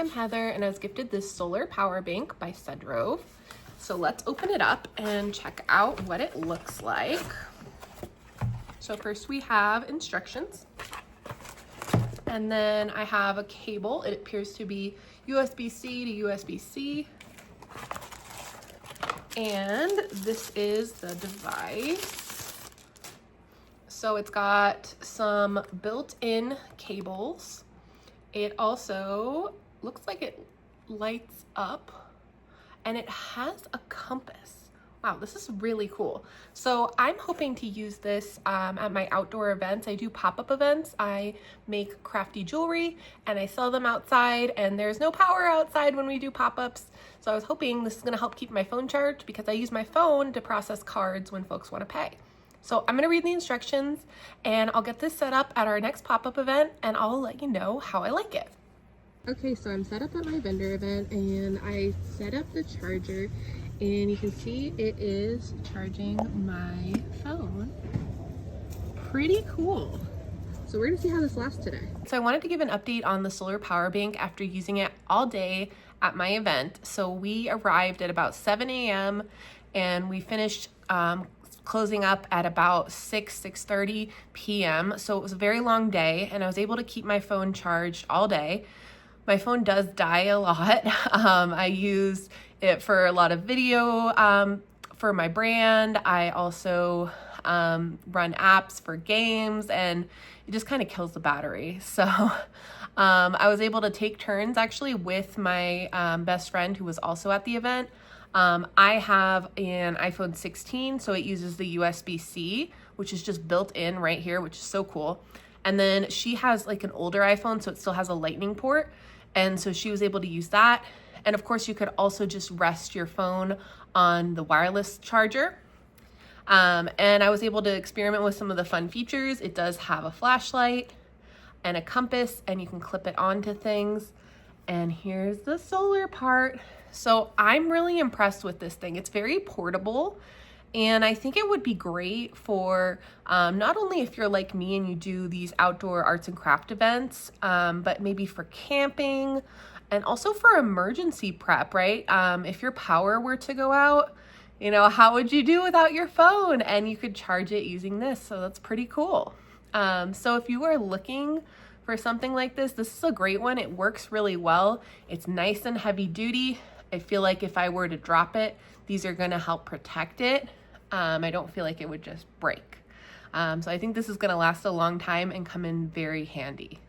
I'm Heather and I was gifted this solar power bank by Sudrov. So let's open it up and check out what it looks like. So first we have instructions. And then I have a cable. It appears to be USB-C to USB-C. And this is the device. So it's got some built-in cables. It also looks like it lights up and it has a compass. Wow, this is really cool. So I'm hoping to use this at my outdoor events. I do pop-up events. I make crafty jewelry and I sell them outside, and there's no power outside when we do pop-ups. So I was hoping this is gonna help keep my phone charged because I use my phone to process cards when folks wanna pay. So I'm gonna read the instructions and I'll get this set up at our next pop-up event and I'll let you know how I like it. Okay, so I'm set up at my vendor event and I set up the charger, and you can see it is charging my phone. Pretty cool. So we're gonna see how this lasts today. So I wanted to give an update on the solar power bank after using it all day at my event. So we arrived at about 7 a.m. and we finished closing up at about 6:30 p.m. So it was a very long day and I was able to keep my phone charged all day. My phone does die a lot. I use it for a lot of video for my brand. I also run apps for games, and it just kind of kills the battery. So I was able to take turns actually with my best friend who was also at the event. I have an iPhone 16, so it uses the USB-C, which is just built in right here, which is so cool. And then she has like an older iPhone, so it still has a lightning port. And so she was able to use that. And of course you could also just rest your phone on the wireless charger. And I was able to experiment with some of the fun features. It does have a flashlight and a compass, and you can clip it onto things. And here's the solar part. So I'm really impressed with this thing. It's very portable, and I think it would be great for not only if you're like me and you do these outdoor arts and craft events, but maybe for camping and also for emergency prep, right? If your power were to go out, you know, how would you do without your phone? And you could charge it using this, so that's pretty cool. So if you are looking for something like this, this is a great one. It works really well. It's nice and heavy duty. I feel like if I were to drop it, these are gonna help protect it. I don't feel like it would just break. So I think this is gonna last a long time and come in very handy.